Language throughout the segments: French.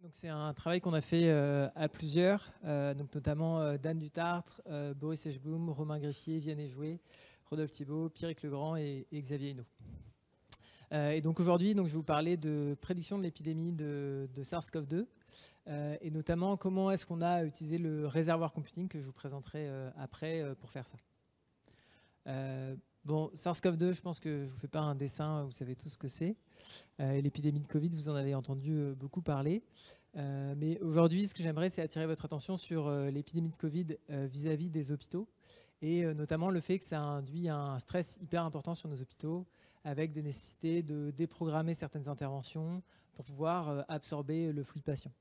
Donc c'est un travail qu'on a fait à plusieurs, donc notamment Dan Dutartre, Boris Echboum, Romain Griffier, Vianney Jouet, Rodolphe Thibault, Pierrick Legrand et Xavier Hinault. Et donc aujourd'hui, donc, je vais vous parler de prédiction de l'épidémie de SARS-CoV-2 et notamment comment est-ce qu'on a utilisé le réservoir computing que je vous présenterai après pour faire ça. Bon, SARS-CoV-2, je pense que je ne vous fais pas un dessin, vous savez tous ce que c'est. L'épidémie de Covid, vous en avez entendu beaucoup parler. Mais aujourd'hui, ce que j'aimerais, c'est attirer votre attention sur l'épidémie de Covid vis-à-vis des hôpitaux et notamment le fait que ça induit un stress hyper important sur nos hôpitaux avec des nécessités de déprogrammer certaines interventions pour pouvoir absorber le flux de patients.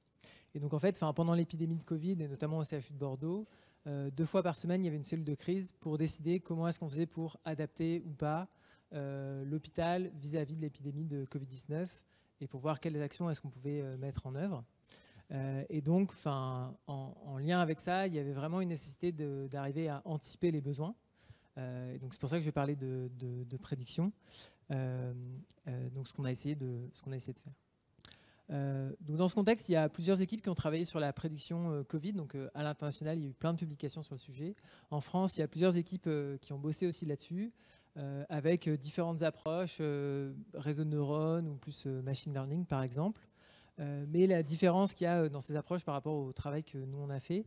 Et donc en fait, pendant l'épidémie de Covid et notamment au CHU de Bordeaux, 2 fois par semaine, il y avait une cellule de crise pour décider comment est-ce qu'on faisait pour adapter ou pas l'hôpital vis-à-vis de l'épidémie de Covid-19 et pour voir quelles actions est-ce qu'on pouvait mettre en œuvre. Et donc, en lien avec ça, il y avait vraiment une nécessité d'arriver à anticiper les besoins. Et donc c'est pour ça que je vais parler de prédiction. Donc ce qu'on a essayé de faire. Donc dans ce contexte, il y a plusieurs équipes qui ont travaillé sur la prédiction Covid. Donc à l'international, il y a eu plein de publications sur le sujet. En France, il y a plusieurs équipes qui ont bossé aussi là-dessus, avec différentes approches, réseau de neurones ou plus machine learning par exemple. Mais la différence qu'il y a dans ces approches par rapport au travail que nous on a fait,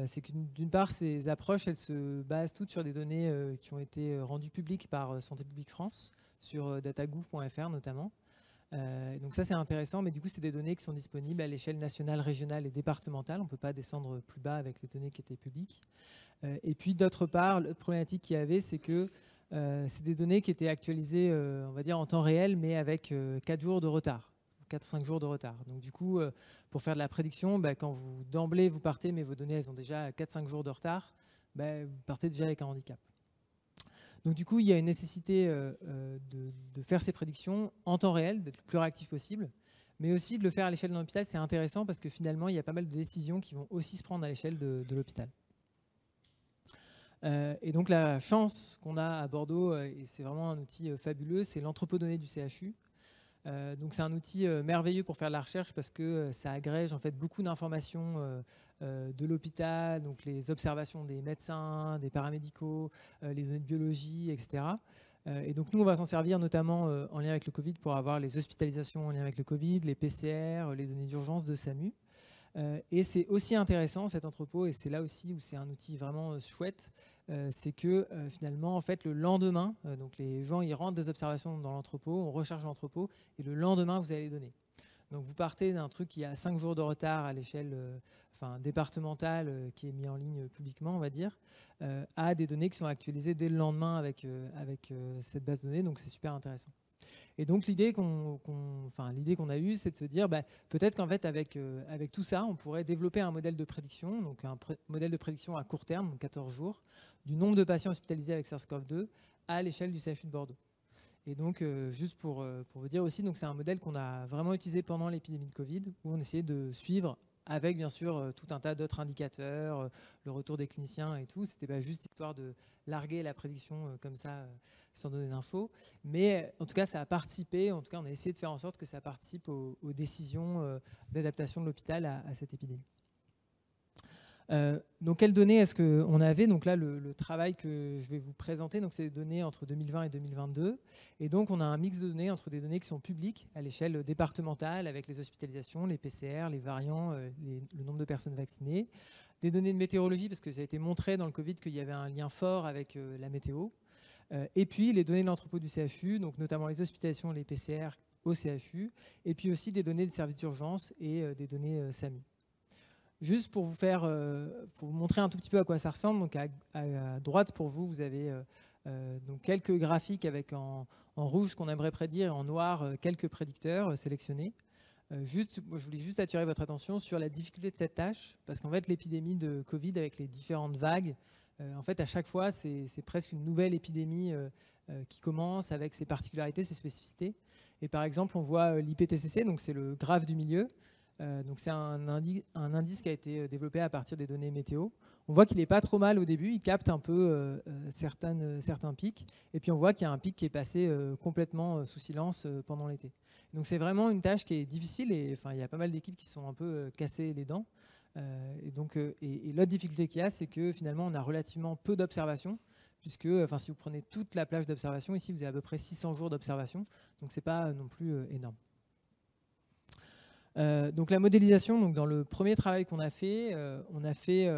c'est que d'une part, ces approches, elles se basent toutes sur des données qui ont été rendues publiques par Santé publique France, sur datagouv.fr notamment. Donc ça c'est intéressant, mais du coup c'est des données qui sont disponibles à l'échelle nationale, régionale et départementale. On ne peut pas descendre plus bas avec les données qui étaient publiques. Et puis d'autre part, l'autre problématique qu'il y avait, c'est que c'est des données qui étaient actualisées, on va dire en temps réel, mais avec 4 jours de retard. 4 ou 5 jours de retard. Donc du coup, pour faire de la prédiction, quand vous d'emblée vous partez, mais vos données elles ont déjà 4-5 jours de retard, vous partez déjà avec un handicap. Donc du coup, il y a une nécessité de faire ces prédictions en temps réel, d'être le plus réactif possible, mais aussi de le faire à l'échelle d'un hôpital. C'est intéressant parce que finalement, il y a pas mal de décisions qui vont aussi se prendre à l'échelle de l'hôpital. Et donc la chance qu'on a à Bordeaux, et c'est vraiment un outil fabuleux, c'est l'entrepôt données du CHU. Donc c'est un outil merveilleux pour faire de la recherche parce que ça agrège en fait beaucoup d'informations de l'hôpital, donc les observations des médecins, des paramédicaux, les données de biologie, etc. Et donc nous on va s'en servir notamment en lien avec le Covid pour avoir les hospitalisations en lien avec le Covid, les PCR, les données d'urgence de SAMU. Et c'est aussi intéressant cet entrepôt, et c'est là aussi où c'est un outil vraiment chouette, c'est que finalement, en fait, le lendemain, donc les gens ils rentrent des observations dans l'entrepôt, on recharge l'entrepôt, et le lendemain, vous avez les données. Donc vous partez d'un truc qui a 5 jours de retard à l'échelle départementale, qui est mis en ligne publiquement, on va dire, à des données qui sont actualisées dès le lendemain avec cette base de données, donc c'est super intéressant. Et donc l'idée qu'on a eue, c'est de se dire peut-être qu'en fait avec tout ça, on pourrait développer un modèle de prédiction, donc un modèle de prédiction à court terme, donc 14 jours, du nombre de patients hospitalisés avec SARS-CoV-2 à l'échelle du CHU de Bordeaux. Et donc juste pour vous dire aussi, donc c'est un modèle qu'on a vraiment utilisé pendant l'épidémie de Covid, où on essayait de suivre avec bien sûr tout un tas d'autres indicateurs, le retour des cliniciens et tout. C'était pas juste histoire de larguer la prédiction comme ça, sans donner d'infos. Mais en tout cas, ça a participé, en tout cas on a essayé de faire en sorte que ça participe aux décisions d'adaptation de l'hôpital à cette épidémie. Donc quelles données est-ce qu'on avait? Donc là le travail que je vais vous présenter, donc c'est des données entre 2020 et 2022, et donc on a un mix de données entre des données qui sont publiques à l'échelle départementale avec les hospitalisations, les PCR, les variants, le nombre de personnes vaccinées, des données de météorologie parce que ça a été montré dans le Covid qu'il y avait un lien fort avec la météo, et puis les données de l'entrepôt du CHU, donc notamment les hospitalisations, les PCR au CHU, et puis aussi des données des services d'urgence et des données SAMU. Juste pour vous montrer un tout petit peu à quoi ça ressemble, donc à droite pour vous, vous avez donc quelques graphiques avec en rouge ce qu'on aimerait prédire et en noir quelques prédicteurs sélectionnés. Je voulais juste attirer votre attention sur la difficulté de cette tâche, parce qu'en fait l'épidémie de Covid avec les différentes vagues, en fait à chaque fois c'est presque une nouvelle épidémie qui commence avec ses particularités, ses spécificités. Et par exemple on voit l'IPTCC, donc c'est le graphe du milieu. Donc c'est un indice qui a été développé à partir des données météo. On voit qu'il n'est pas trop mal au début, il capte un peu certains pics, et puis on voit qu'il y a un pic qui est passé complètement sous silence pendant l'été. Donc c'est vraiment une tâche qui est difficile, et il y a pas mal d'équipes qui sont un peu cassées les dents. Et l'autre difficulté qu'il y a, c'est que finalement on a relativement peu d'observations, puisque si vous prenez toute la plage d'observation, ici vous avez à peu près 600 jours d'observation, donc c'est pas non plus énorme. Donc la modélisation, donc dans le premier travail qu'on a fait, on a fait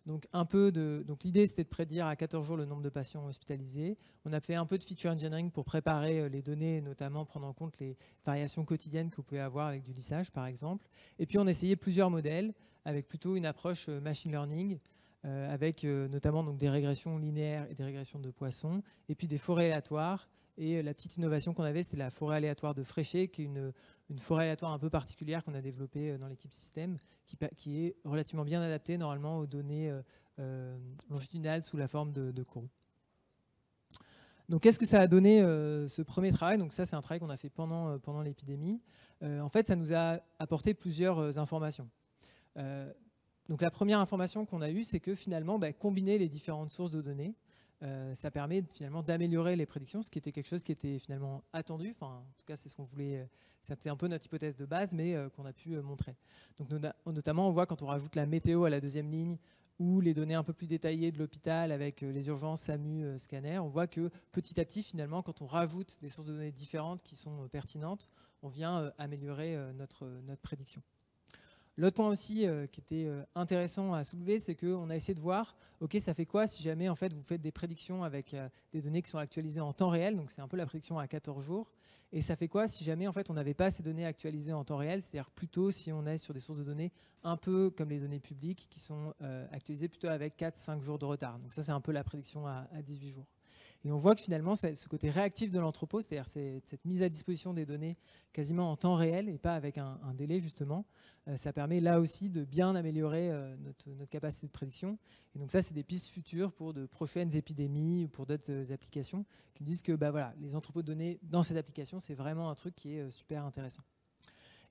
donc un peu de. Donc l'idée c'était de prédire à 14 jours le nombre de patients hospitalisés. On a fait un peu de feature engineering pour préparer les données, notamment prendre en compte les variations quotidiennes que vous pouvez avoir avec du lissage par exemple. Et puis on a essayé plusieurs modèles avec plutôt une approche machine learning, avec notamment donc des régressions linéaires et des régressions de Poisson, et puis des forêts aléatoires. Et la petite innovation qu'on avait, c'était la forêt aléatoire de Fréchet, qui est une forêt aléatoire un peu particulière qu'on a développée dans l'équipe système, qui est relativement bien adaptée normalement aux données longitudinales sous la forme de courbes. Donc qu'est-ce que ça a donné ce premier travail? Donc ça, c'est un travail qu'on a fait pendant l'épidémie. En fait, ça nous a apporté plusieurs informations. Donc la première information qu'on a eue, c'est que finalement, combiner les différentes sources de données, ça permet finalement d'améliorer les prédictions, ce qui était quelque chose qui était finalement attendu. En tout cas, c'est ce qu'on voulait. C'était un peu notre hypothèse de base, mais qu'on a pu montrer. Donc, notamment, on voit quand on rajoute la météo à la deuxième ligne ou les données un peu plus détaillées de l'hôpital avec les urgences, SAMU, scanner, on voit que petit à petit, finalement, quand on rajoute des sources de données différentes qui sont pertinentes, on vient améliorer notre prédiction. L'autre point aussi qui était intéressant à soulever, c'est qu'on a essayé de voir, ok, ça fait quoi si jamais en fait, vous faites des prédictions avec des données qui sont actualisées en temps réel, donc c'est un peu la prédiction à 14 jours, et ça fait quoi si jamais en fait, on n'avait pas ces données actualisées en temps réel, c'est-à-dire plutôt si on est sur des sources de données un peu comme les données publiques qui sont actualisées plutôt avec 4-5 jours de retard. Donc ça, c'est un peu la prédiction à 18 jours. Et on voit que finalement, ce côté réactif de l'entrepôt, c'est-à-dire cette mise à disposition des données quasiment en temps réel et pas avec un délai justement, ça permet là aussi de bien améliorer notre capacité de prédiction. Et donc ça, c'est des pistes futures pour de prochaines épidémies ou pour d'autres applications qui disent que voilà, les entrepôts de données dans cette application, c'est vraiment un truc qui est super intéressant.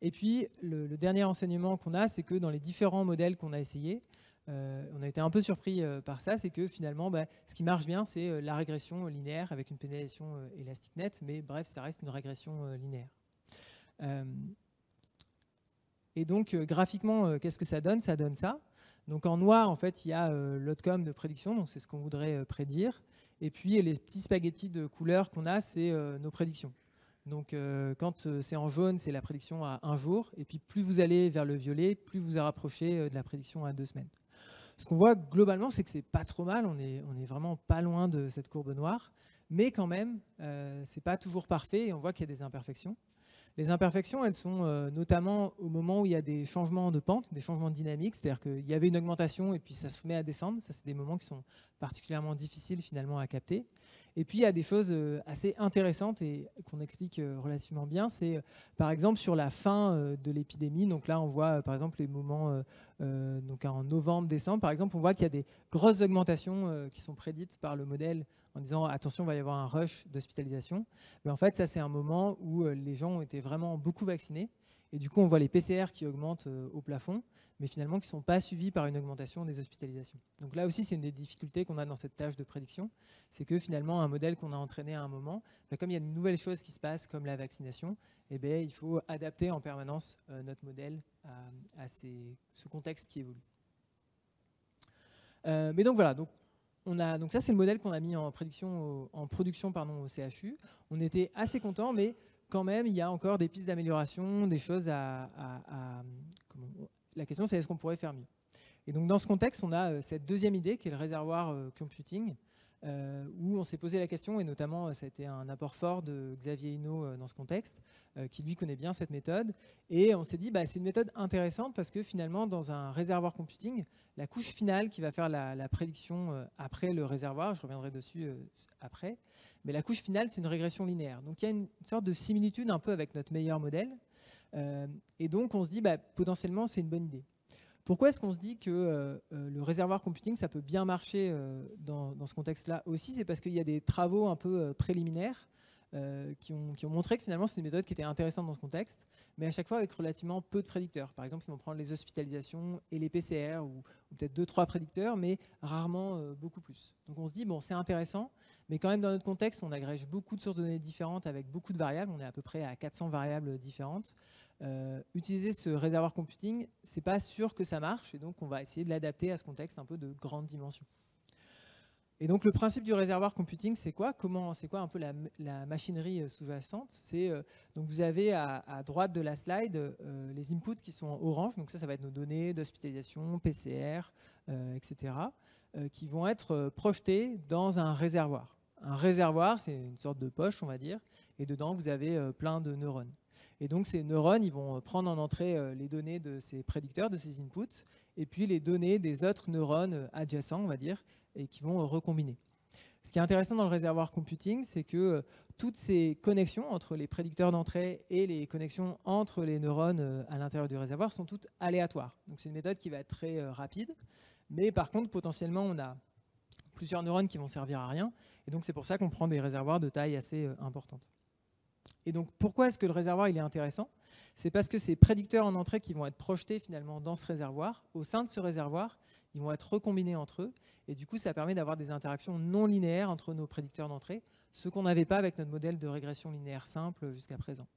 Et puis, le dernier enseignement qu'on a, c'est que dans les différents modèles qu'on a essayés, on a été un peu surpris par ça, c'est que finalement, ce qui marche bien, c'est la régression linéaire avec une pénalisation élastique nette, mais bref, ça reste une régression linéaire. Et donc, graphiquement, qu'est-ce que ça donne? Ça donne ça. Donc, en noir, en fait, il y a l'outcome de prédiction, donc c'est ce qu'on voudrait prédire. Et puis, les petits spaghettis de couleurs qu'on a, c'est nos prédictions. Donc, quand c'est en jaune, c'est la prédiction à 1 jour. Et puis, plus vous allez vers le violet, plus vous vous rapprochez de la prédiction à 2 semaines. Ce qu'on voit globalement, c'est que c'est pas trop mal. On est vraiment pas loin de cette courbe noire. Mais quand même, c'est pas toujours parfait et on voit qu'il y a des imperfections. Les imperfections, elles sont notamment au moment où il y a des changements de pente, des changements de dynamique, c'est-à-dire qu'il y avait une augmentation et puis ça se met à descendre. Ça, c'est des moments qui sont particulièrement difficiles finalement à capter. Et puis, il y a des choses assez intéressantes et qu'on explique relativement bien. C'est par exemple sur la fin de l'épidémie. Donc là, on voit par exemple les moments donc en novembre, décembre. Par exemple, on voit qu'il y a des grosses augmentations qui sont prédites par le modèle en disant attention, il va y avoir un rush d'hospitalisation. Mais en fait, ça, c'est un moment où les gens ont été vraiment beaucoup vaccinés. Et du coup, on voit les PCR qui augmentent au plafond, mais finalement qui ne sont pas suivis par une augmentation des hospitalisations. Donc là aussi, c'est une des difficultés qu'on a dans cette tâche de prédiction. C'est que finalement, un modèle qu'on a entraîné à un moment, comme il y a de nouvelles choses qui se passent, comme la vaccination, il faut adapter en permanence notre modèle à ce contexte qui évolue. Mais donc voilà. Donc ça, c'est le modèle qu'on a mis en production au CHU. On était assez contents, mais quand même, il y a encore des pistes d'amélioration, des choses La question, c'est est-ce qu'on pourrait faire mieux? Et donc, dans ce contexte, on a cette deuxième idée, qui est le réservoir computing, où on s'est posé la question, et notamment, ça a été un apport fort de Xavier Hinault dans ce contexte, qui lui connaît bien cette méthode. Et on s'est dit, c'est une méthode intéressante parce que finalement, dans un réservoir computing, la couche finale qui va faire la prédiction après le réservoir, je reviendrai dessus après, mais la couche finale, c'est une régression linéaire. Donc, il y a une sorte de similitude un peu avec notre meilleur modèle. Et donc, on se dit, potentiellement, c'est une bonne idée. Pourquoi est-ce qu'on se dit que le réservoir computing, ça peut bien marcher dans ce contexte-là aussi? C'est parce qu'il y a des travaux un peu préliminaires qui ont montré que finalement c'est une méthode qui était intéressante dans ce contexte, mais à chaque fois avec relativement peu de prédicteurs. Par exemple, ils vont prendre les hospitalisations et les PCR, ou peut-être 2-3 prédicteurs, mais rarement beaucoup plus. Donc on se dit, bon, c'est intéressant, mais quand même dans notre contexte, on agrège beaucoup de sources de données différentes avec beaucoup de variables, on est à peu près à 400 variables différentes. Utiliser ce réservoir computing, c'est pas sûr que ça marche, et donc on va essayer de l'adapter à ce contexte un peu de grande dimension. Et donc le principe du réservoir computing, c'est quoi? C'est quoi un peu la machinerie sous-jacente? Donc vous avez à droite de la slide les inputs qui sont en orange, donc ça va être nos données d'hospitalisation, PCR, etc., qui vont être projetés dans un réservoir. Un réservoir, c'est une sorte de poche, on va dire, et dedans vous avez plein de neurones. Et donc ces neurones, ils vont prendre en entrée les données de ces prédicteurs, de ces inputs, et puis les données des autres neurones adjacents, on va dire, et qui vont recombiner. Ce qui est intéressant dans le réservoir computing, c'est que toutes ces connexions entre les prédicteurs d'entrée et les connexions entre les neurones à l'intérieur du réservoir sont toutes aléatoires. Donc c'est une méthode qui va être très rapide, mais par contre, potentiellement, on a plusieurs neurones qui vont servir à rien, et donc c'est pour ça qu'on prend des réservoirs de taille assez importante. Et donc pourquoi est-ce que le réservoir il est intéressant? C'est parce que ces prédicteurs en entrée qui vont être projetés finalement dans ce réservoir, au sein de ce réservoir, ils vont être recombinés entre eux, et du coup ça permet d'avoir des interactions non linéaires entre nos prédicteurs d'entrée, ce qu'on n'avait pas avec notre modèle de régression linéaire simple jusqu'à présent.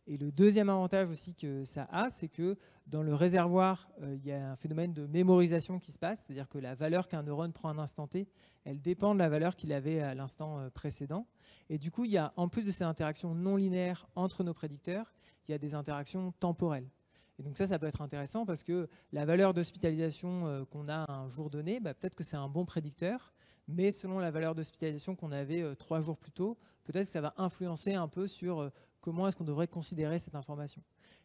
Et le deuxième avantage aussi que ça a, c'est que dans le réservoir, il y a un phénomène de mémorisation qui se passe, c'est-à-dire que la valeur qu'un neurone prend à un instant T, elle dépend de la valeur qu'il avait à l'instant précédent. Et du coup, il y a, en plus de ces interactions non linéaires entre nos prédicteurs, il y a des interactions temporelles. Et donc ça peut être intéressant parce que la valeur d'hospitalisation qu'on a à un jour donné, peut-être que c'est un bon prédicteur, mais selon la valeur d'hospitalisation qu'on avait 3 jours plus tôt, peut-être que ça va influencer un peu sur comment est-ce qu'on devrait considérer cette information.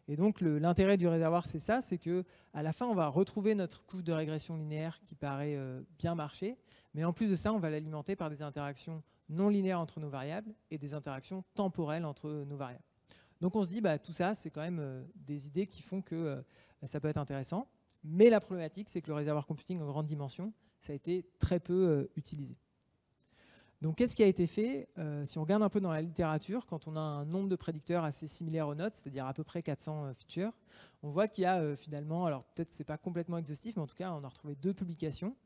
Et donc l'intérêt du réservoir, c'est ça, c'est qu'à la fin, on va retrouver notre couche de régression linéaire qui paraît bien marcher, mais en plus de ça, on va l'alimenter par des interactions non linéaires entre nos variables et des interactions temporelles entre nos variables. Donc on se dit, tout ça, c'est quand même des idées qui font que ça peut être intéressant, mais la problématique, c'est que le réservoir computing en grande dimension, ça a été très peu utilisé. Donc, qu'est-ce qui a été fait? Si on regarde un peu dans la littérature, quand on a un nombre de prédicteurs assez similaire aux notes, c'est-à-dire à peu près 400 features, on voit qu'il y a finalement, alors peut-être que ce n'est pas complètement exhaustif, mais en tout cas, on a retrouvé 2 publications.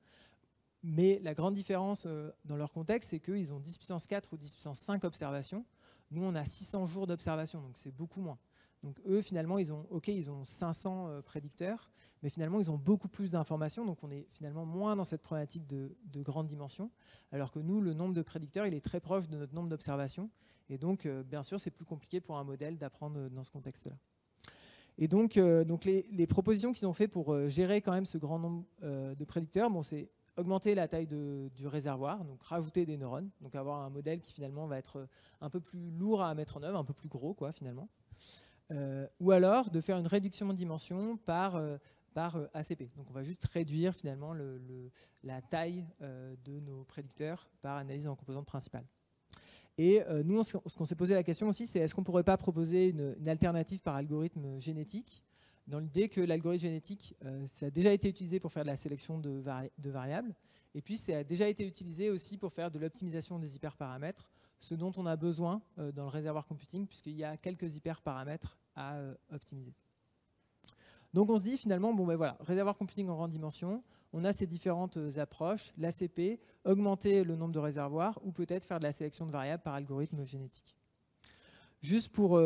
Mais la grande différence dans leur contexte, c'est qu'ils ont 10 puissance 4 ou 10 puissance 5 observations. Nous, on a 600 jours d'observation, donc c'est beaucoup moins. Donc eux, finalement, ils ont 500 prédicteurs, mais finalement, ils ont beaucoup plus d'informations, donc on est finalement moins dans cette problématique de grande dimension, alors que nous, le nombre de prédicteurs, il est très proche de notre nombre d'observations, et donc, bien sûr, c'est plus compliqué pour un modèle d'apprendre dans ce contexte-là. Et donc les propositions qu'ils ont fait pour gérer quand même ce grand nombre de prédicteurs, c'est augmenter la taille du réservoir, donc rajouter des neurones, donc avoir un modèle qui finalement va être un peu plus lourd à mettre en œuvre, un peu plus gros quoi finalement. Ou alors de faire une réduction de dimension par ACP. Donc on va juste réduire finalement la taille de nos prédicteurs par analyse en composantes principales. Et nous, ce qu'on s'est posé la question aussi, c'est est-ce qu'on ne pourrait pas proposer une alternative par algorithme génétique, dans l'idée que l'algorithme génétique, ça a déjà été utilisé pour faire de la sélection de variables, et puis ça a déjà été utilisé aussi pour faire de l'optimisation des hyperparamètres, ce dont on a besoin dans le réservoir computing, puisqu'il y a quelques hyperparamètres à optimiser. Donc on se dit finalement, voilà, réservoir computing en grande dimension, on a ces différentes approches, l'ACP, augmenter le nombre de réservoirs, ou peut-être faire de la sélection de variables par algorithme génétique. Juste pour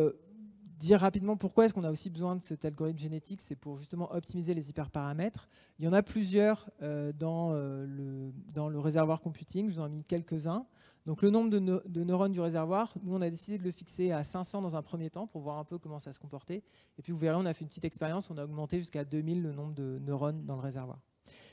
dire rapidement pourquoi est-ce qu'on a aussi besoin de cet algorithme génétique, c'est pour justement optimiser les hyperparamètres. Il y en a plusieurs dans le réservoir computing, je vous en ai mis quelques-uns. Donc le nombre de neurones du réservoir, nous on a décidé de le fixer à 500 dans un premier temps pour voir un peu comment ça se comportait. Et puis vous verrez, on a fait une petite expérience, on a augmenté jusqu'à 2000 le nombre de neurones dans le réservoir.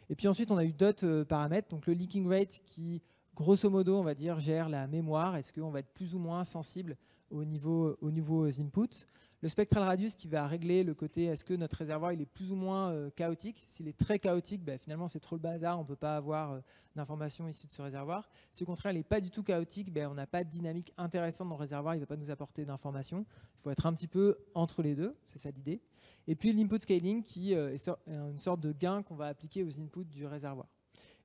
Et puis ensuite on a eu d'autres paramètres, donc le leaking rate qui, grosso modo, on va dire, gère la mémoire. Est-ce qu'on va être plus ou moins sensible aux nouveaux inputs? Le spectral radius qui va régler le côté est-ce que notre réservoir il est plus ou moins chaotique. S'il est très chaotique, finalement c'est trop le bazar, on ne peut pas avoir d'informations issues de ce réservoir. Si au contraire il n'est pas du tout chaotique, on n'a pas de dynamique intéressante dans le réservoir, il ne va pas nous apporter d'informations. Il faut être un petit peu entre les deux, c'est ça l'idée. Et puis l'input scaling qui est une sorte de gain qu'on va appliquer aux inputs du réservoir.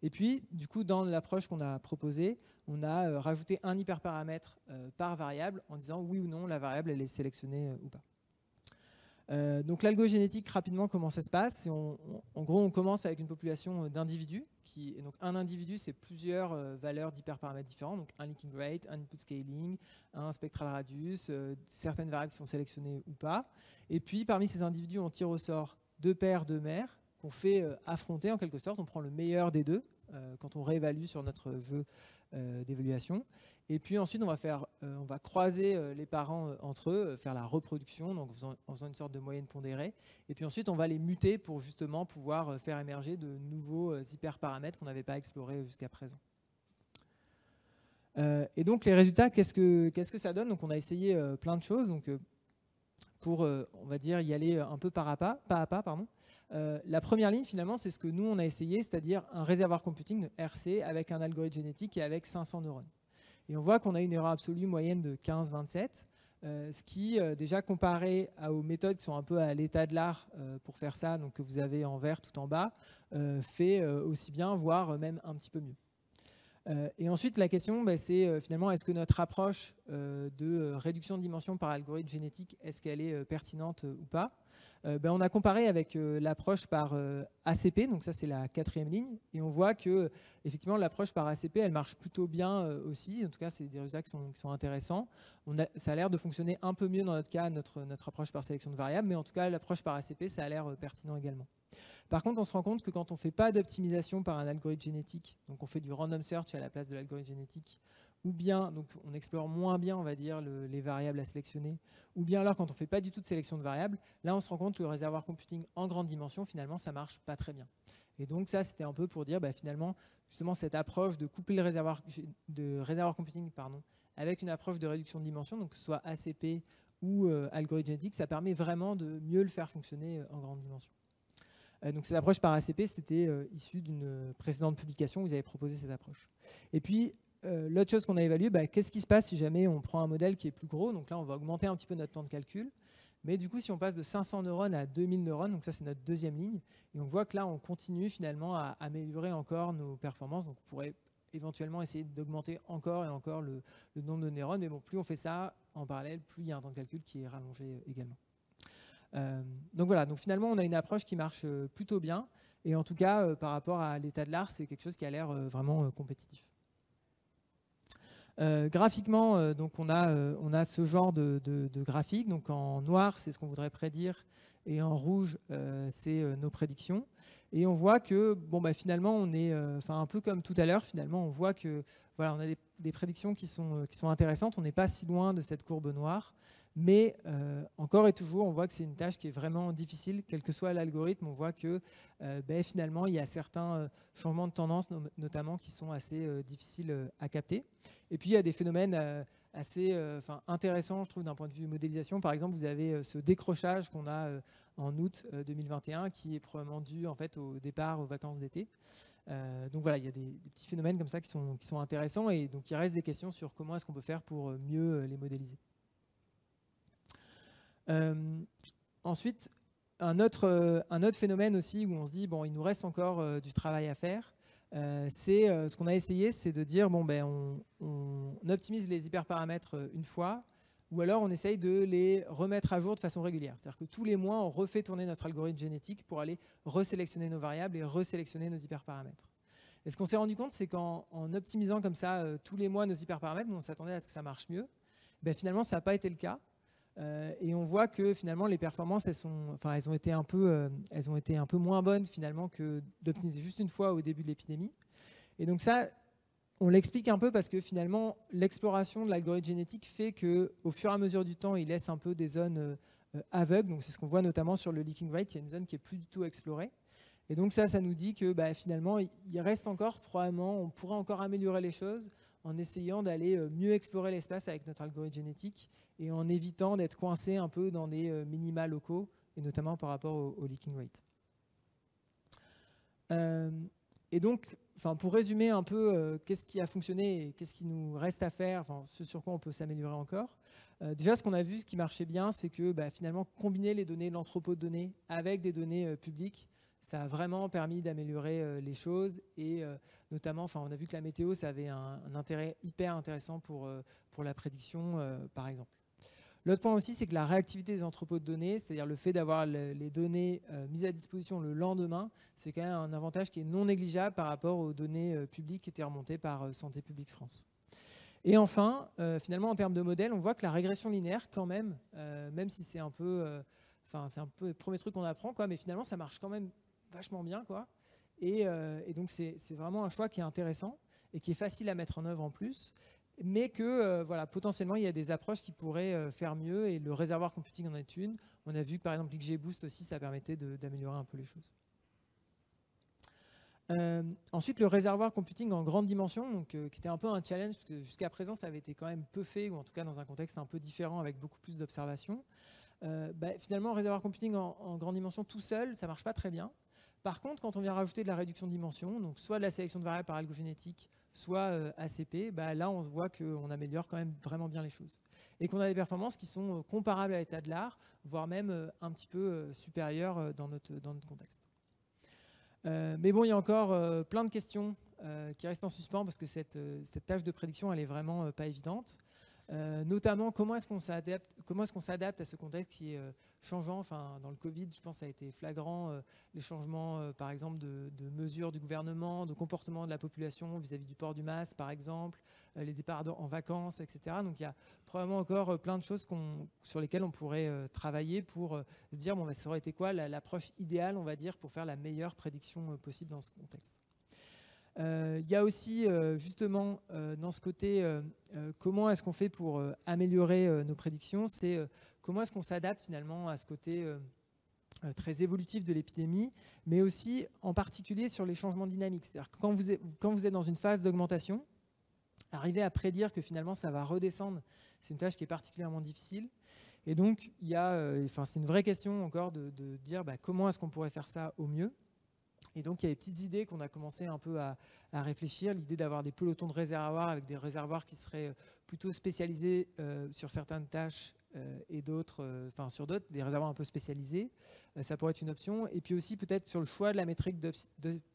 Et puis, du coup, dans l'approche qu'on a proposée, on a rajouté un hyperparamètre par variable en disant oui ou non, la variable, elle est sélectionnée ou pas. Donc l'algogénétique, rapidement, comment ça se passe? En gros, on commence avec une population d'individus. Donc un individu, c'est plusieurs valeurs d'hyperparamètres différents. Donc un leaking rate, un input scaling, un spectral radius, certaines variables qui sont sélectionnées ou pas. Et puis, parmi ces individus, on tire au sort 2 paires de mères qu'on fait affronter en quelque sorte. On prend le meilleur des deux quand on réévalue sur notre jeu d'évaluation. Et puis ensuite, on va croiser les parents entre eux, faire la reproduction, donc en faisant une sorte de moyenne pondérée. Et puis ensuite, on va les muter pour justement pouvoir faire émerger de nouveaux hyperparamètres qu'on n'avait pas explorés jusqu'à présent. Et donc les résultats, qu'est-ce que ça donne? Donc on a essayé plein de choses. Donc, pour, on va dire, y aller un peu pas à pas. La première ligne, finalement, c'est ce que nous, on a essayé, c'est-à-dire un réservoir computing de RC avec un algorithme génétique et avec 500 neurones. Et on voit qu'on a une erreur absolue moyenne de 15-27, ce qui, déjà comparé aux méthodes qui sont un peu à l'état de l'art pour faire ça, donc que vous avez en vert tout en bas, fait aussi bien, voire même un petit peu mieux. Et ensuite, la question, c'est finalement, est-ce que notre approche de réduction de dimension par algorithme génétique, est-ce qu'elle est pertinente ou pas? On a comparé avec l'approche par ACP, donc ça c'est la 4e ligne, et on voit que effectivement l'approche par ACP, elle marche plutôt bien aussi. En tout cas, c'est des résultats qui sont intéressants. Ça a l'air de fonctionner un peu mieux dans notre cas, notre approche par sélection de variables, mais en tout cas, l'approche par ACP, ça a l'air pertinent également. Par contre, on se rend compte que quand on ne fait pas d'optimisation par un algorithme génétique, donc on fait du random search à la place de l'algorithme génétique, ou bien, donc on explore moins bien, on va dire, les variables à sélectionner, ou bien alors quand on ne fait pas du tout de sélection de variables, là on se rend compte que le réservoir computing en grande dimension, finalement, ça ne marche pas très bien. Et donc ça, c'était un peu pour dire, finalement, justement, cette approche de coupler le réservoir computing avec une approche de réduction de dimension, donc que ce soit ACP ou algorithme génétique, ça permet vraiment de mieux le faire fonctionner en grande dimension. Donc cette approche par ACP, c'était issu d'une précédente publication où vous avez proposé cette approche. Et puis, l'autre chose qu'on a évalué, qu'est-ce qui se passe si jamais on prend un modèle qui est plus gros? Donc là, on va augmenter un petit peu notre temps de calcul. Mais du coup, si on passe de 500 neurones à 2000 neurones, donc ça c'est notre 2e ligne, et on voit que là, on continue finalement à améliorer encore nos performances. Donc on pourrait éventuellement essayer d'augmenter encore et encore le nombre de neurones. Mais bon, plus on fait ça en parallèle, plus il y a un temps de calcul qui est rallongé également. Donc voilà, donc finalement on a une approche qui marche plutôt bien, et en tout cas par rapport à l'état de l'art, c'est quelque chose qui a l'air vraiment compétitif. Graphiquement, donc on a ce genre de graphique. Donc en noir, c'est ce qu'on voudrait prédire, et en rouge, c'est nos prédictions. Et on voit que finalement on est, un peu comme tout à l'heure, finalement on voit que voilà, on a des prédictions qui sont intéressantes. On n'est pas si loin de cette courbe noire. Mais encore et toujours, on voit que c'est une tâche qui est vraiment difficile, quel que soit l'algorithme. On voit que finalement, il y a certains changements de tendance, notamment, qui sont assez difficiles à capter. Et puis, il y a des phénomènes assez intéressants, je trouve, d'un point de vue modélisation. Par exemple, vous avez ce décrochage qu'on a en août 2021, qui est probablement dû en fait, au départ aux vacances d'été. Donc voilà, il y a des petits phénomènes comme ça qui sont intéressants. Et donc, il reste des questions sur comment est-ce qu'on peut faire pour mieux les modéliser. Ensuite, un autre phénomène aussi où on se dit il nous reste encore du travail à faire, c'est ce qu'on a essayé, c'est de dire on optimise les hyperparamètres une fois, ou alors on essaye de les remettre à jour de façon régulière. C'est-à-dire que tous les mois, on refait tourner notre algorithme génétique pour aller resélectionner nos variables et resélectionner nos hyperparamètres. Et ce qu'on s'est rendu compte, c'est qu'en optimisant comme ça tous les mois nos hyperparamètres, nous on s'attendait à ce que ça marche mieux. Finalement, ça n'a pas été le cas. Et on voit que finalement les performances elles ont été un peu moins bonnes finalement que d'optimiser juste une fois au début de l'épidémie. Et donc ça, on l'explique un peu parce que finalement l'exploration de l'algorithme génétique fait qu'au fur et à mesure du temps, il laisse un peu des zones aveugles. Donc c'est ce qu'on voit notamment sur le leaking rate, il y a une zone qui est plus du tout explorée. Et donc ça nous dit que finalement il reste encore probablement, on pourrait encore améliorer les choses en essayant d'aller mieux explorer l'espace avec notre algorithme génétique et en évitant d'être coincé un peu dans des minima locaux, et notamment par rapport au leaking rate. Et donc, pour résumer un peu qu'est-ce qui a fonctionné et qu'est-ce qui nous reste à faire, ce sur quoi on peut s'améliorer encore. Déjà, ce qu'on a vu, ce qui marchait bien, c'est que finalement, combiner les données de l'entrepôt de données avec des données publiques, ça a vraiment permis d'améliorer les choses et notamment, on a vu que la météo, ça avait un intérêt hyper intéressant pour la prédiction, par exemple. L'autre point aussi, c'est que la réactivité des entrepôts de données, c'est-à-dire le fait d'avoir les données mises à disposition le lendemain, c'est quand même un avantage qui est non négligeable par rapport aux données publiques qui étaient remontées par Santé publique France. Et enfin, finalement, en termes de modèle, on voit que la régression linéaire, quand même, même si c'est un peu, c'est un peu le premier truc qu'on apprend, quoi, mais finalement, ça marche quand même vachement bien, quoi. Et donc, c'est vraiment un choix qui est intéressant et qui est facile à mettre en œuvre en plus, mais que voilà, potentiellement, il y a des approches qui pourraient faire mieux, et le réservoir computing en est une. On a vu que, par exemple, XGBoost aussi, ça permettait d'améliorer un peu les choses. Ensuite, le réservoir computing en grande dimension, donc, qui était un peu un challenge, parce que jusqu'à présent, ça avait été quand même peu fait, ou en tout cas dans un contexte un peu différent, avec beaucoup plus d'observations. Finalement, le réservoir computing en grande dimension tout seul, ça ne marche pas très bien. Par contre, quand on vient rajouter de la réduction de dimension, donc soit de la sélection de variables par algogénétique, soit ACP, là, on se voit qu'on améliore quand même vraiment bien les choses. Et qu'on a des performances qui sont comparables à l'état de l'art, voire même un petit peu supérieures dans notre contexte. Mais bon, il y a encore plein de questions qui restent en suspens parce que cette tâche de prédiction, elle est vraiment pas évidente. Notamment, comment est-ce qu'on s'adapte à ce contexte qui est changeant. Dans le Covid, je pense que ça a été flagrant, les changements, par exemple, de mesures du gouvernement, de comportement de la population vis-à-vis du port du masque, par exemple, les départs en vacances, etc. Donc, il y a probablement encore plein de choses sur lesquelles on pourrait travailler pour se dire, bon, ça aurait été quoi l'approche idéale, on va dire, pour faire la meilleure prédiction possible dans ce contexte. Il y a aussi justement dans ce côté comment est-ce qu'on fait pour améliorer nos prédictions, c'est comment est-ce qu'on s'adapte finalement à ce côté très évolutif de l'épidémie, mais aussi en particulier sur les changements dynamiques. C'est-à-dire que quand vous êtes dans une phase d'augmentation, arriver à prédire que finalement ça va redescendre, c'est une tâche qui est particulièrement difficile. Et donc il y a, c'est une vraie question encore de dire comment est-ce qu'on pourrait faire ça au mieux. Et donc, il y a des petites idées qu'on a commencé un peu à réfléchir. L'idée d'avoir des pelotons de réservoirs avec des réservoirs qui seraient plutôt spécialisés sur certaines tâches et d'autres, sur d'autres, des réservoirs un peu spécialisés. Ça pourrait être une option. Et puis aussi, peut-être sur le choix de la métrique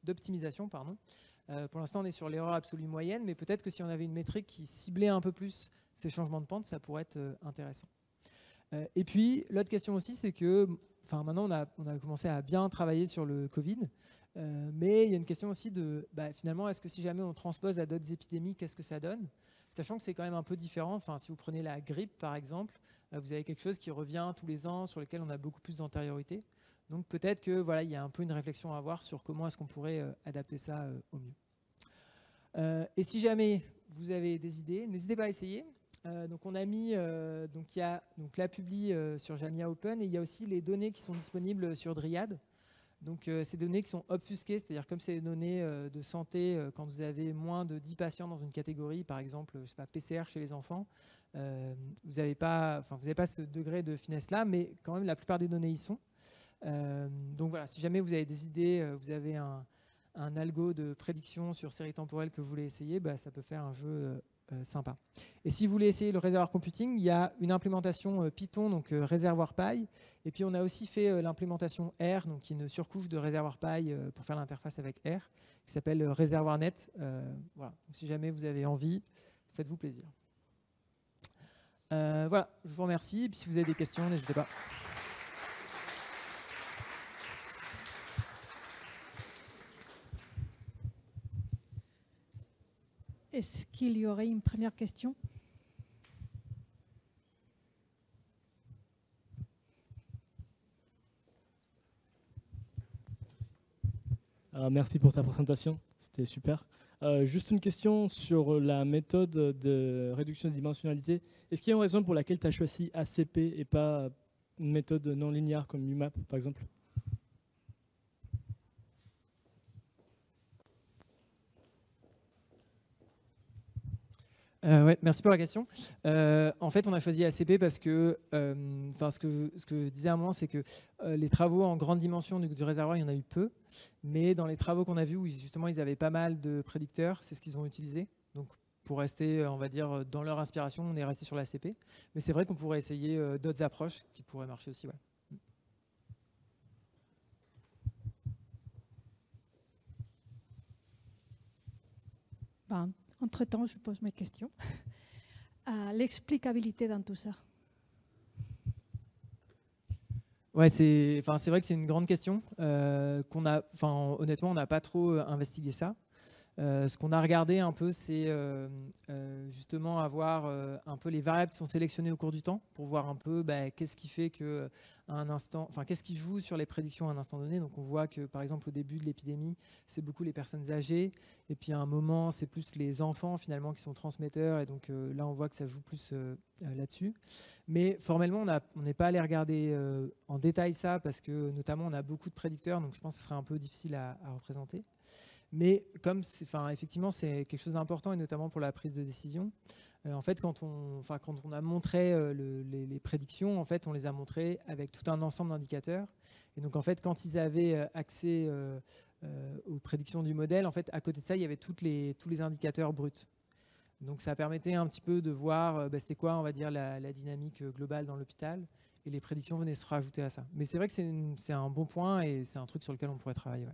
d'optimisation. Pour l'instant, on est sur l'erreur absolue moyenne, mais peut-être que si on avait une métrique qui ciblait un peu plus ces changements de pente, ça pourrait être intéressant. Et puis, l'autre question aussi, c'est que maintenant, on a commencé à bien travailler sur le Covid. Mais il y a une question aussi de, finalement, est-ce que si jamais on transpose à d'autres épidémies, qu'est-ce que ça donne? Sachant que c'est quand même un peu différent. Si vous prenez la grippe, par exemple, vous avez quelque chose qui revient tous les ans, sur lequel on a beaucoup plus d'antériorité. Donc peut-être que il y a un peu une réflexion à avoir sur comment est-ce qu'on pourrait adapter ça au mieux. Et si jamais vous avez des idées, n'hésitez pas à essayer. Donc on a mis, il y a l'appli sur Jamia Open, et il y a aussi les données qui sont disponibles sur Dryad. Donc, ces données qui sont obfusquées, c'est-à-dire comme c'est des données de santé, quand vous avez moins de 10 patients dans une catégorie, par exemple, je sais pas, PCR chez les enfants, vous n'avez pas ce degré de finesse-là, mais quand même, la plupart des données y sont. Donc voilà, si jamais vous avez des idées, vous avez un algo de prédiction sur série temporelle que vous voulez essayer, ça peut faire un jeu sympa. Et si vous voulez essayer le réservoir computing, il y a une implémentation Python, donc réservoir Pi. Et puis on a aussi fait l'implémentation R, donc qui est une surcouche de réservoir Pi pour faire l'interface avec R, qui s'appelle RéservoirNet. Voilà. Donc, si jamais vous avez envie, faites-vous plaisir. Voilà, je vous remercie. Et puis si vous avez des questions, n'hésitez pas. Est-ce qu'il y aurait une première question? Merci pour ta présentation, c'était super. Juste une question sur la méthode de réduction de dimensionnalité. Est-ce qu'il y a une raison pour laquelle tu as choisi ACP et pas une méthode non linéaire comme UMAP, par exemple? Ouais, merci pour la question. En fait, on a choisi ACP parce que, ce que je disais à un moment, c'est que les travaux en grande dimension du réservoir, il y en a eu peu. Mais dans les travaux qu'on a vus, où justement ils avaient pas mal de prédicteurs, c'est ce qu'ils ont utilisé. Donc, pour rester, on va dire, dans leur inspiration, on est resté sur l'ACP. Mais c'est vrai qu'on pourrait essayer d'autres approches qui pourraient marcher aussi. Ouais. Entre-temps, je pose mes questions. L'explicabilité dans tout ça. Ouais, c'est vrai que c'est une grande question. Honnêtement, on n'a pas trop investigué ça. Ce qu'on a regardé un peu, c'est justement avoir un peu les variables qui sont sélectionnées au cours du temps pour voir un peu qu'est-ce qui fait que qu'est-ce qui joue sur les prédictions à un instant donné. Donc on voit que par exemple au début de l'épidémie, c'est beaucoup les personnes âgées, et puis à un moment c'est plus les enfants finalement qui sont transmetteurs, et donc là on voit que ça joue plus là-dessus. Mais formellement on n'est pas allé regarder en détail ça, parce que notamment on a beaucoup de prédicteurs, donc je pense que ce serait un peu difficile à représenter. Mais comme effectivement, c'est quelque chose d'important, et notamment pour la prise de décision. En fait, quand on a montré les prédictions, en fait, on les a montrées avec tout un ensemble d'indicateurs. Et donc, en fait, quand ils avaient accès aux prédictions du modèle, en fait, à côté de ça, il y avait tous les indicateurs bruts. Donc, ça permettait un petit peu de voir c'était quoi, on va dire, la dynamique globale dans l'hôpital. Et les prédictions venaient se rajouter à ça. Mais c'est vrai que c'est un bon point, et c'est un truc sur lequel on pourrait travailler. Ouais.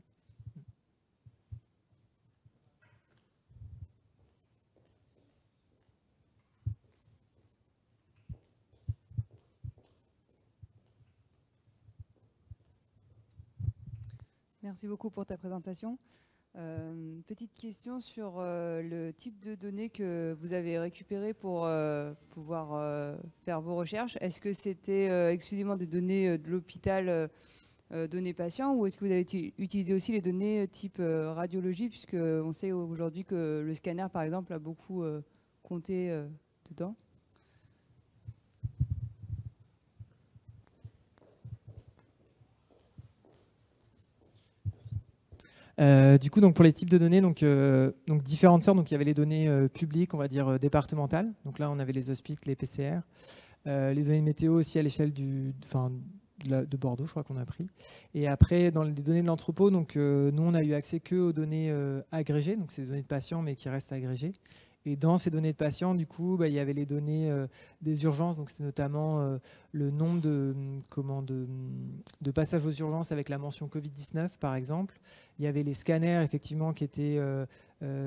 Merci beaucoup pour ta présentation. Petite question sur le type de données que vous avez récupérées pour pouvoir faire vos recherches. Est-ce que c'était exclusivement des données de l'hôpital, données patients, ou est-ce que vous avez utilisé aussi les données type radiologie, puisqu'on sait aujourd'hui que le scanner, par exemple, a beaucoup compté dedans? Du coup, donc pour les types de données, donc différentes sortes. Donc il y avait les données publiques, on va dire départementales. Donc là, on avait les hospices, les PCR, les données météo aussi à l'échelle de Bordeaux, je crois qu'on a pris. Et après, dans les données de l'entrepôt, donc nous, on a eu accès que aux données agrégées. Donc c'est des données de patients, mais qui restent agrégées. Et dans ces données de patients, du coup, il y avait les données des urgences. Donc c'était notamment le nombre de passages aux urgences avec la mention Covid-19, par exemple. Il y avait les scanners, effectivement, qui étaient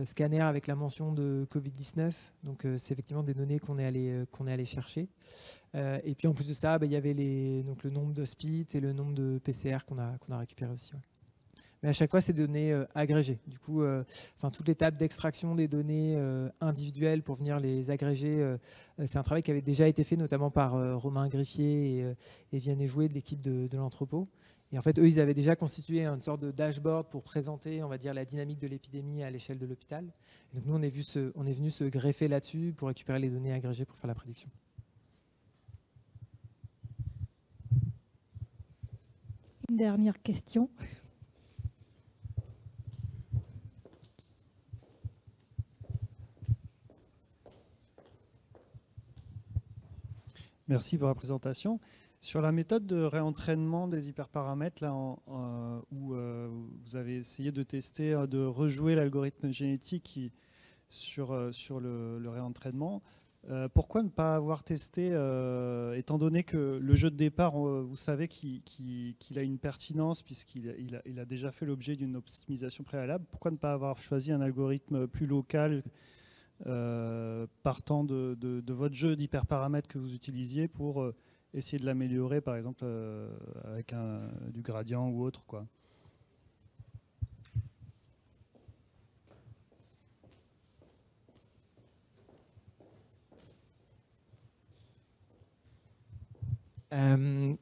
scanners avec la mention de Covid-19. Donc c'est effectivement des données qu'on est allé chercher. Et puis en plus de ça, il y avait le nombre d'hospices et le nombre de PCR qu'on a récupéré aussi. Ouais. Mais à chaque fois, c'est des données agrégées. Du coup, toute l'étape d'extraction des données individuelles pour venir les agréger, c'est un travail qui avait déjà été fait, notamment par Romain Griffier et Vianney Jouet de l'équipe de l'entrepôt. Et en fait, eux, ils avaient déjà constitué une sorte de dashboard pour présenter, on va dire, la dynamique de l'épidémie à l'échelle de l'hôpital. Et donc nous, on est venu se greffer là-dessus pour récupérer les données agrégées pour faire la prédiction. Une dernière question. Merci pour la présentation. Sur la méthode de réentraînement des hyperparamètres, là, où vous avez essayé de tester, de rejouer l'algorithme génétique sur le réentraînement, pourquoi ne pas avoir testé, étant donné que le jeu de départ, vous savez qu'il a une pertinence puisqu'il a déjà fait l'objet d'une optimisation préalable, pourquoi ne pas avoir choisi un algorithme plus local partant de votre jeu d'hyperparamètres que vous utilisiez pour essayer de l'améliorer, par exemple avec du gradient ou autre, quoi.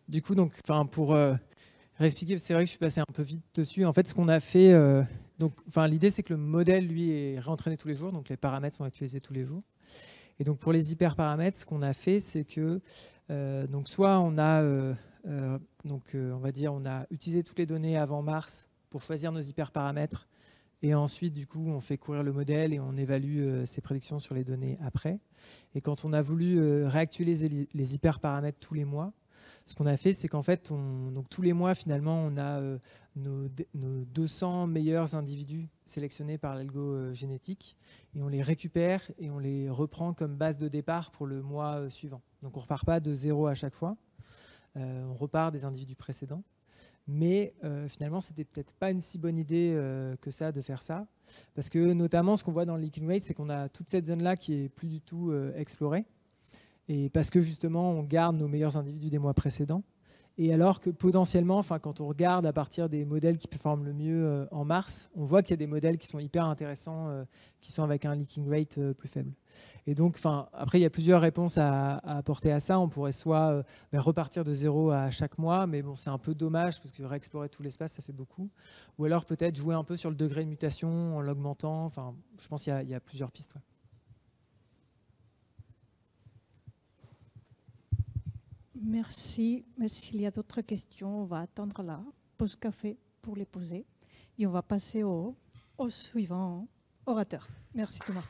Du coup, donc, pour réexpliquer, c'est vrai que je suis passé un peu vite dessus. En fait, ce qu'on a fait, l'idée, c'est que le modèle, lui, est réentraîné tous les jours, donc les paramètres sont actualisés tous les jours. Et donc, pour les hyperparamètres, ce qu'on a fait, c'est que soit on a, on va dire, on a utilisé toutes les données avant mars pour choisir nos hyperparamètres, et ensuite, du coup, on fait courir le modèle et on évalue ses prédictions sur les données après. Et quand on a voulu réactualiser les hyperparamètres tous les mois, ce qu'on a fait, c'est qu'en fait, donc tous les mois, finalement, on a nos 200 meilleurs individus sélectionnés par l'algo génétique, et on les récupère et on les reprend comme base de départ pour le mois suivant. Donc on ne repart pas de zéro à chaque fois, on repart des individus précédents. Mais finalement, c'était peut-être pas une si bonne idée que ça de faire ça. Parce que notamment, ce qu'on voit dans le leaking rate, c'est qu'on a toute cette zone-là qui est plus du tout explorée. Et parce que justement, on garde nos meilleurs individus des mois précédents. Et alors que potentiellement, quand on regarde à partir des modèles qui performent le mieux en mars, on voit qu'il y a des modèles qui sont hyper intéressants, qui sont avec un leaking rate plus faible. Et donc, après, il y a plusieurs réponses à apporter à ça. On pourrait soit repartir de zéro à chaque mois, mais bon, c'est un peu dommage parce que réexplorer tout l'espace, ça fait beaucoup. Ou alors peut-être jouer un peu sur le degré de mutation en l'augmentant. Enfin, je pense qu'il y a plusieurs pistes. Ouais. Merci. Mais s'il y a d'autres questions, on va attendre la pause café pour les poser. Et on va passer au suivant orateur. Merci Thomas.